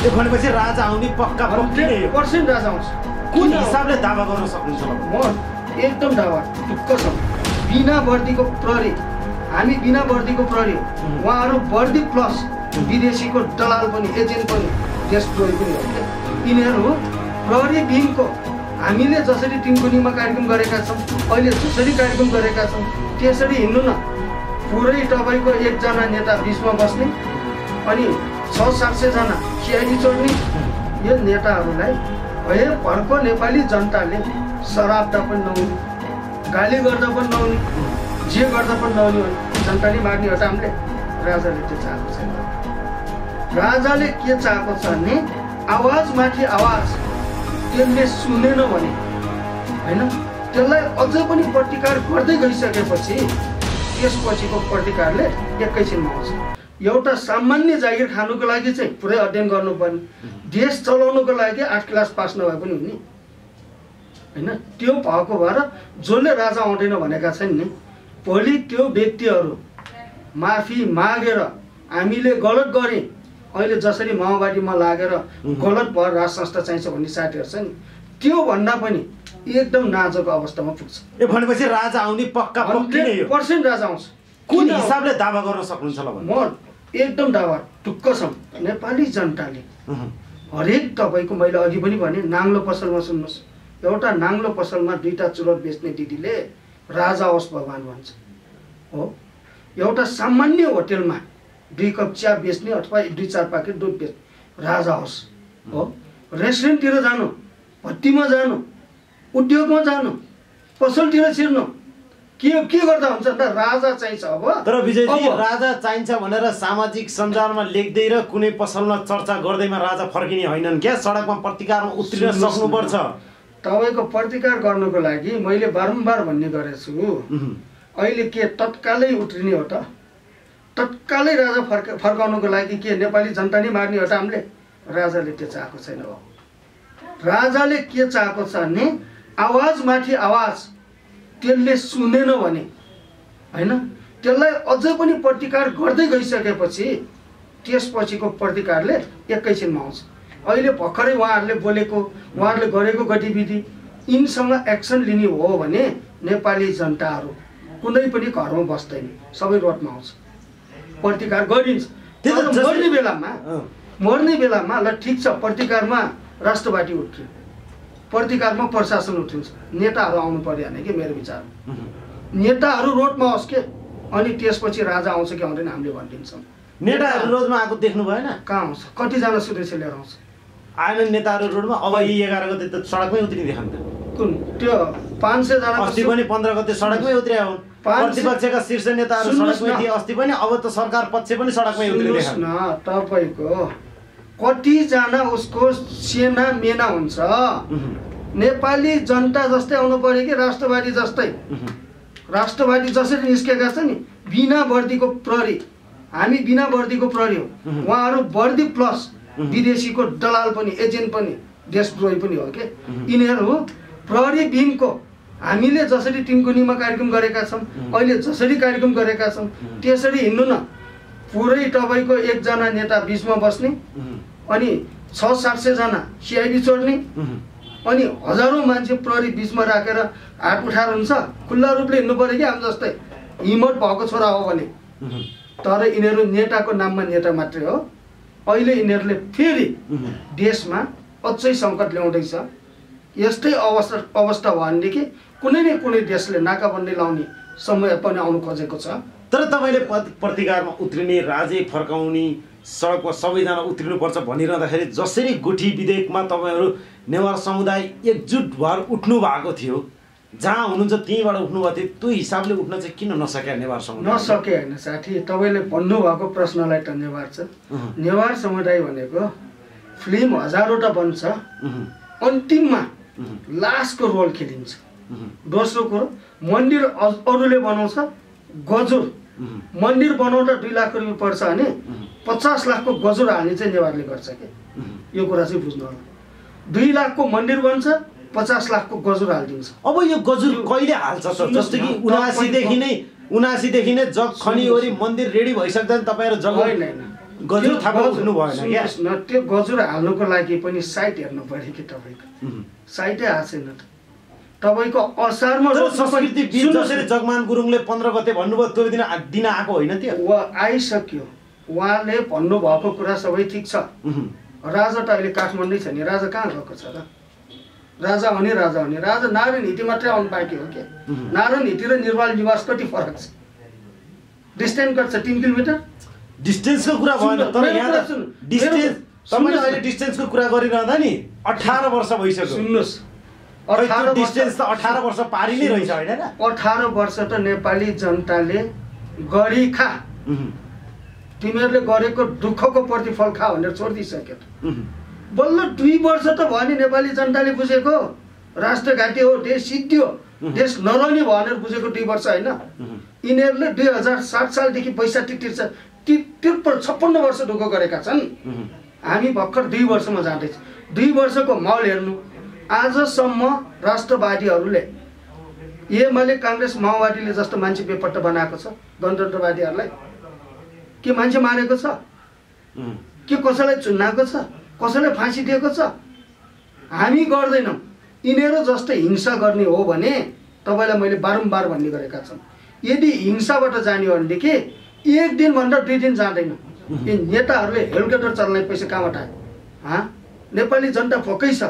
यो भनेपछि राजा आउने पक्का पक्कै 100% राजा आउँछ। कुन हिसाबले दावा गर्न सक्नुहुन्छ म एकदम दावा ढुक्क छ। बिना वर्दीको प्रहरी, हामी बिना वर्दीको प्रहरी हो, उहाँहरू वर्दी प्लस विदेशीको दलाल पनि, एजेन्ट पनि, देशद्रोही पनि हो। यिनीहरू प्रहरी विहीनको हामीले जसरी टिमकुनीमा कार्यक्रम गरेका छौँ, अहिले जसरी कार्यक्रम गरेका छौँ त्यसरी हिँड्नु न। पुरै तपाईँको एकजना नेता बिचमा बस्ने अनि 600-700 जना सिआइडी चढ्ने, यो नेताहरूलाई भर्खर नेपाली जनताले शराब पनि नहुने, गाली गर्दा पनि नहुने, जे गर्दा पनि नहुने भने जनताले माग्ने हो त हामीले। राजाले त्यो चाहेको छैन। राजाले के चाहेको छ भने आवाजमाथि आवाज त्यसले सुनेन भने होइन, त्यसलाई अझै पनि प्रतिकार गर्दै गइसकेपछि त्यसपछिको प्रतिकारले एकैछिनमा आउँछ। एउटा सामान्य जागिर खानुको लागि चाहिँ पुरै अध्ययन गर्नुपर्ने, देश चलाउनुको लागि 8 क्लास पास नभए पनि हुने होइन। त्यो भएको भएर जसले राजा आउँदैन भनेका छन् नि, भोलि त्यो व्यक्तिहरू माफी मागेर हामीले गलत गरेँ, अहिले जसरी माओवादीमा लागेर गलत भएर राज संस्था चाहिन्छ भन्ने साथीहरू छ नि, त्यो भन्दा पनि एकदम नाजुक अवस्थामा पुग्छ। यो भनेपछि राजा आउने पक्का पक्कै 100% राजा आउँछ। कुन हिसाबले दावा गर्न सक्नुहुन्छ ल? म एकदम दावा ढुक्क छौँ। नेपाली जनताले हरेक तपाईँको, मैले अघि पनि भने, नाङ्लो पसलमा सुन्नुहोस्, एउटा नाङ्लो पसलमा 2टा चुरोट बेच्ने दिदीले राजा होस् भगवान् भन्छ हो। एउटा सामान्य होटेलमा 2 कप चिया बेच्ने अथवा 2-4 प्याकेट दुध बेच्ने राजा होस् हो। रेस्टुरेन्टतिर जानु, भत्तीमा जानु, उद्योगमा जानु, पसलतिर छिर्नु, के गर्दा हुन्छ त? राजा चाहिन्छ। अब तर विजयजी, राजा चाहिन्छ भनेर सामाजिक सञ्जालमा लेख्दै र कुनै पसलमा चर्चा गर्दैमा राजा फर्किने होइनन् क्या। सडकमा प्रतिकारमा उत्रिन सक्नुपर्छ। तपाईँको प्रतिकार गर्नुको लागि मैले बारम्बार भन्ने गरेछु, अहिले के तत्कालै उत्रिने हो त? तत्कालै राजा फर्काउनुको लागि के नेपाली जनता नै मार्ने हो त हामीले? राजाले त्यो चाहेको छैन हो। राजाले के चाहेको छ भने आवाजमाथि आवाज त्यसले सुनेन भने होइन, त्यसलाई अझै पनि प्रतिकार गर्दै गइसकेपछि त्यसपछिको प्रतिकारले एकैछिनमा आउँछ। अहिले भर्खरै उहाँहरूले बोलेको, उहाँहरूले गरेको गतिविधि, यिनसँग एक्सन लिने हो भने नेपाली जनताहरू कुनै पनि घरमा बस्दैन, सबै रोडमा आउँछ, प्रतिकार गरिन्छ। मर्ने बेलामा ल ठिक छ, प्रतिकारमा राष्ट्रवादी उठ्यो, प्रतिकारमा प्रशासन उठिन्छ, नेताहरू आउनु पर्यो भने कि मेरो विचारमा नेताहरू रोडमा होस् के, अनि त्यसपछि राजा आउँछ कि आउँदैन हामीले भनिदिन्छौँ। नेताहरू रोडमा आएको देख्नु भएन? कहाँ आउँछ? कतिजना सुरक्षा लिएर आउँछ? आएन नेताहरू रोडमा। अब यी 11 गते त सडकमै उत्रिने देखाउँ त। कुन त्यो 500 जना? अस्ति पनि 15 गते सडकमै उत्रिया हुन्। प्रतिपक्षका शीर्ष नेताहरू सडकमै थिए अस्ति पनि, अब त सरकार पक्ष पनि सडकमै उत्रिने देखाउँ न। तपाईँको कतिजना उसको सेना मेना हुन्छ? नेपाली जनता जस्तै आउनु पर्यो कि राष्ट्रवादी जस्तै? राष्ट्रवादी जसरी निस्केका छ नि, बिना वर्दीको प्रहरी, हामी बिना वर्दीको प्रहरी हो, उहाँहरू वर्दी प्लस विदेशीको दलाल पनि, एजेन्ट पनि, देशद्रोही पनि हो के। यिनीहरू प्रहरी विहीनको हामीले जसरी टिमकुनीमा कार्यक्रम गरेका छौँ, अहिले जसरी कार्यक्रम गरेका छौँ त्यसरी हिँड्नु न। पुरै तपाईँको एकजना नेता बिचमा बस्ने अनि 600-700 जना सिआइडी चढ्ने अनि हजारौँ मान्छे प्रहरी बिचमा राखेर हात उठाएर हुन्छ। खुल्ला रूपले हिँड्नु पर्यो कि हामी जस्तै हिम्मत भएको छोरा हो भने। तर यिनीहरू नेताको नाममा नेता मात्रै हो। अहिले यिनीहरूले फेरि देशमा अझै सङ्कट ल्याउँदैछ। यस्तै अवस्था भयो भनेदेखि कुनै न कुनै देशले नाकाबन्दी लाउने समय पनि आउनु खोजेको छ। तर तपाईँले प्रतिकारमा उत्रिने, राजै फर्काउने, सडकमा सबैजना उत्रिनुपर्छ भनिरहँदाखेरि जसरी गुठी विधेयकमा तपाईँहरू नेवार समुदाय एकजुट भएर उठ्नु भएको थियो, जहाँ हुनुहुन्छ त्यहीँबाट उठ्नुभएको थियो, त्यो हिसाबले उठ्न चाहिँ किन नसक्यो नेवार समुदाय? नसके होइन साथी, तपाईँले भन्नुभएको प्रश्नलाई धन्यवाद छ। नेवार समुदाय भनेको फिल्म हजारवटा बन्छ, अन्तिममा लास्टको रोल खेलिन्छ। दोस्रो कुरो, मन्दिर अरूले बनाउँछ, गजुर मन्दिर बनाउँदा 2 लाख रुपियाँ पर्छ भने 50 लाखको गजुर हाल्ने चाहिँ नेवारले गर्छ के। यो कुरा चाहिँ बुझ्नु होला। 2 लाखको मन्दिर बन्छ, 50 लाखको गजुर हालिदिन्छ। अब यो गजुर कहिले हाल्छ त? जस्तो कि 79 देखि नै जग खनिवरी मन्दिर रेडी भइसक्दैन, तपाईँहरू जग होइन गजुर थापा उठ्नु भएन क्या? सुन्नुहोस् न, त्यो गजुर हाल्नुको लागि पनि साइट हेर्नु पऱ्यो कि तपाईँको। साइटै आएको छैन त तपाईँको असारमा। संस्कृति बिच जसरी जगमान गुरुङले 15 गते भन्नुभयो त्यो दिन आएको होइन त्यो? आइसक्यो। उहाँले भन्नुभएको कुरा सबै ठिक छ। राजा त अहिले काठमाडौँ छ नि, राजा कहाँ गएको छ र? राजा हुने राजा नारायण हिटी मात्रै आउनु बाँकी हो क्या। नारायण हिटी र निर्वाल निवास कति फरक छ? डिस्टेन्स कति छ? 3 किलोमिटर। डिस्टेन्सको कुरा भएन, तर यहाँ त डिस्टेन्स तपाईले अहिले डिस्टेन्सको कुरा गरिरहँदा नि 18 वर्ष भइसक्यो। सुन्नुहोस्, 18 डिस्टेन्स त 18 वर्ष पारी नै रहेछ हैन र? 18 वर्ष त नेपाली जनताले गरी खा, तिमीहरूले गरेको दुःखको प्रतिफल खा भनेर छोडिदिइसक्यो। बल्ल 2 वर्ष त भयो नि नेपाली जनताले बुझेको राष्ट्रघाटी हो, देश सिद्धियो, देश नरहने भनेर बुझेको 2 वर्ष होइन। यिनीहरूले 2007 सालदेखि पैसा तिर्छ, 56 वर्ष दुःख गरेका छन्। हामी भर्खर 2 वर्षमा जाँदैछ। 2 वर्षको माहौल हेर्नु। आजसम्म राष्ट्रवादीहरूले एमाले काङ्ग्रेस माओवादीले जस्तो मान्छे बेपट्टा बनाएको छ गणतन्त्रवादीहरूलाई? के मान्छे मारेको छ? के कसैलाई चुनाएको छ? कसैलाई फाँसी दिएको छ? हामी गर्दैनौँ। यिनीहरू जस्तो हिंसा गर्ने हो भने तपाईँलाई मैले बारम्बार भन्ने गरेका छन्, यदि हिंसाबाट जाने हो भनेदेखि 1 दिनभन्दा 2 दिन जाँदैन। यी नेताहरूले हेलिकप्टर चलाउने पैसा कहाँबाट आयो? नेपाली जनता फोकै छ।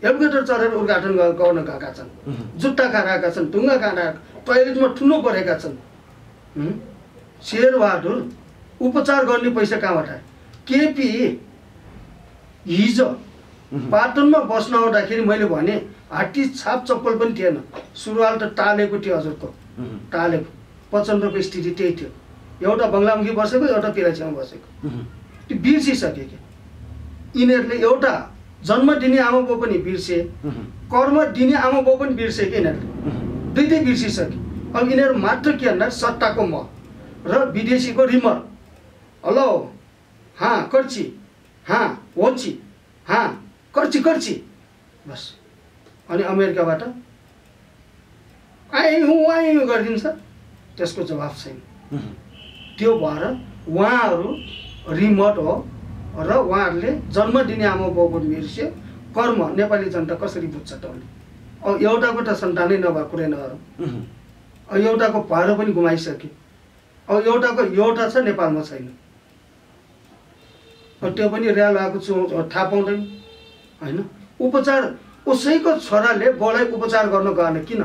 हेलिकप्टर चढेर उद्घाटन गर्न गएका छन्, जुत्ता खाएका छन्, ढुङ्गा खाएर टोयलेटमा ठुलो परेका छन्। शेरबहादुर उपचार गर्ने पैसा कहाँबाट आयो? केपी हिजो पाटनमा बस्न आउँदाखेरि मैले भने हात्ती छाप चप्पल पनि थिएन, सुरुवाल त टालेको थियो हजुरको, टालेको। 55 स्थिति त्यही थियो। एउटा बङ्गलामुखी बसेको, एउटा पिराछिमा बसेको। त्यो बिर्सिसके कि यिनीहरूले एउटा जन्म दिने आमा बाउ पनि बिर्से, कर्म दिने आमा बाउ पनि बिर्से कि यिनीहरूले दुइटै बिर्सिसके। अब यिनीहरू मात्र के भन्दा सट्टाको म र विदेशीको रिमर। हेलो हाँ कर्ची, हाँ होची, हाँ कर्ची कर्ची, बस। अनि अमेरिकाबाट आइँ गरिदिन्छ, त्यसको जवाफ छैन। त्यो भएर उहाँहरू रिमोट हो र उहाँहरूले जन्म दिने आमा बाउ पनि बिर्स्यो। कर्म नेपाली जनता कसरी बुझ्छ त? अब एउटाको त सन्तानै नभएको कुरै नगरौँ। अब एउटाको भएर पनि गुमाइसक्यो। अब एउटाको एउटा छ, नेपालमा छैन। त्यो पनि र्याल भएको थाहा पाउँदैन होइन। उपचार उसैको छोराले बाउलाई उपचार गर्न गएन किन?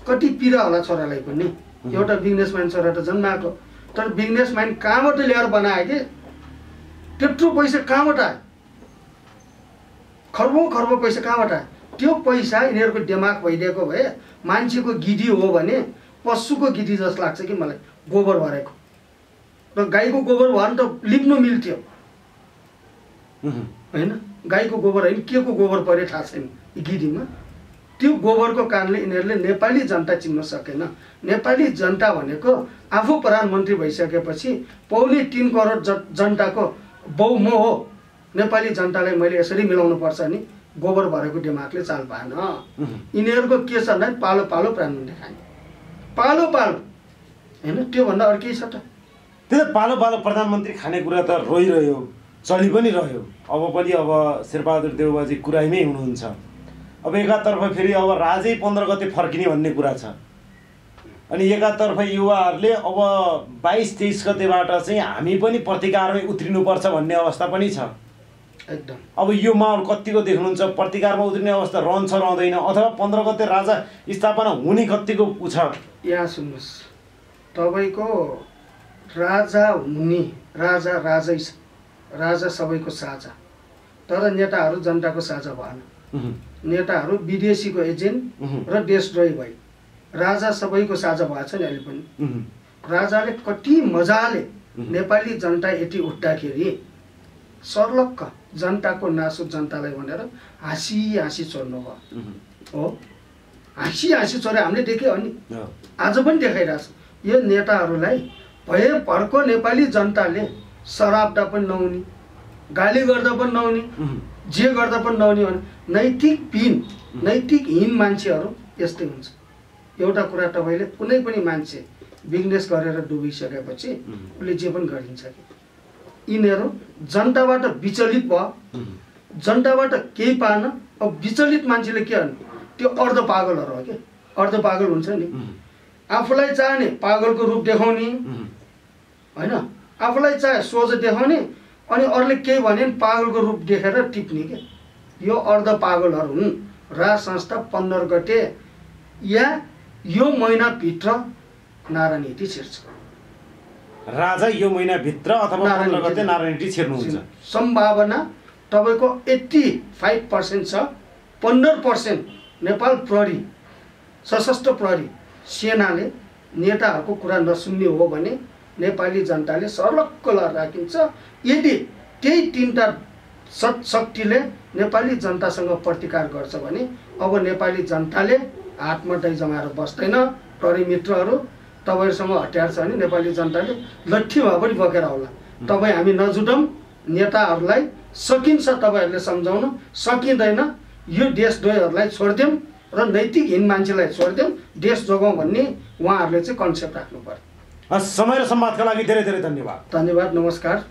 कति पीडा होला छोरालाई पनि। एउटा बिजनेसम्यान छोरा त जन्माएको, तर बिजनेसम्यान कहाँबाट ल्याएर बनायो कि? त्यत्रो पैसा कहाँबाट आयो? खर्बौँ पैसा कहाँबाट आयो? त्यो पैसा यिनीहरूको दिमाग भइदिएको भए मान्छेको गिधी हो भने पशुको गिधी जस्तो लाग्छ कि मलाई, गोबर भरेको। र गाईको गोबर भयो भने त लिप्नु मिल्थ्यो होइन। गाईको गोबर होइन, के को गोबर पऱ्यो थाहा छैन गिधीमा। त्यो गोबरको कारणले यिनीहरूले नेपाली जनता चिन्न सकेन। नेपाली जनता भनेको आफू प्रधानमन्त्री भइसकेपछि 3.25 करोड जनताको बाउ म हो। नेपाली जनतालाई मैले यसरी मिलाउनु पर्छ नि, गोबर भरेको दिमागले चाल पाएन। यिनीहरूको के छ भने पालो पालो प्रधानमन्त्री खाने, पालो पालो होइन। त्योभन्दा अरू केही छ त? त्यो पालो पालो प्रधानमन्त्री खाने कुरा त रोइरह्यो, चलि पनि रह्यो। अब पनि अब शेरबहादुर देउवाजी कुराइमै हुनुहुन्छ। अब एकातर्फ फेरि अब राजै 15 गते फर्किने भन्ने कुरा छ, अनि एकातर्फ युवाहरूले अब 22-23 गतेबाट चाहिँ हामी पनि प्रतिकारमै उत्रिनुपर्छ भन्ने अवस्था पनि छ एकदम। अब यो माहौल कतिको देख्नुहुन्छ? प्रतिकारमा उत्रिने अवस्था रहन्छ रहँदैन, अथवा 15 गते राजा स्थापना हुने कतिको छ? यहाँ सुन्नुहोस्, तपाईँको राजा हुने राजा राजै छ, राजा सबैको साझा, तर नेताहरू जनताको साझा भएन। नेताहरू विदेशीको एजेन्ट र देशद्रोही भए। राजा सबैको साझा भएछ नि अहिले पनि। राजाले कति मजाले नेपाली जनता यति उठ्दाखेरि सर्लक्क जनताको नासो जनतालाई भनेर हाँसी हाँसी छोड्नु भयो हो। हाँसी हाँसी छोडे हामीले देख्यो नि, आज पनि देखाइरहेछ। यो नेताहरूलाई भए भर्को नेपाली जनताले शराब्दा पनि नहुने, गाली गर्दा पनि नहुने, जे गर्दा पनि नहुने भने नैतिकहीन मान्छेहरू यस्तै हुन्छ। एउटा कुरा तपाईँले कुनै पनि मान्छे बिजनेस गरेर डुबिसकेपछि उसले जे पनि गरिदिन्छ कि यिनीहरू जनताबाट विचलित भयो, जनताबाट केही पाएन। अब विचलित मान्छेले के गर्ने, त्यो अर्ध पागलहरू हो कि, अर्ध पागल हुन्छ नि, आफूलाई चाहने पागलको रूप देखाउने होइन, आफूलाई चाहे सोझ देखाउने अनि अरूले केही भन्यो भने पागलको रूप देखेर टिप्ने के, यो अर्ध पागलहरू हुन्। राज संस्था 15 गते या यो महिनाभित्र नारायण हिटी छिर्छ। राजा यो महिनाभित्र अथवा 15 गते नारायण हिटी छिर्नुहुन्छ। सम्भावना तपाईँको 85% छ। 15% नेपाल प्रहरी, सशस्त्र प्रहरी सेनाले नेताहरूको कुरा नसुन्ने हो भने नेपाली जनताले सर्लक्क राखिन्छ। यदि त्यही 3टा शक्तिले नेपाली जनतासँग प्रतिकार गर्छ भने अब नेपाली जनताले हातमा डै जमाएर बस्दैन। प्रहरी मित्रहरू, तपाईँहरूसँग हतियार छ भने नेपाली जनताले लट्ठी भए पनि बोकेर आउला। तपाईँ हामी नजुटौँ, नेताहरूलाई सकिन्छ तपाईँहरूले सम्झाउन, सकिँदैन यो देशद्रोहीहरूलाई छोडिदिउँ र नैतिकहीन मान्छेलाई छोडिदिउँ, देश जोगाउँ भन्ने उहाँहरूले चाहिँ कन्सेप्ट राख्नु पर्यो। समय र सम्वादका लागि धेरै धेरै धन्यवाद। धन्यवाद, नमस्कार।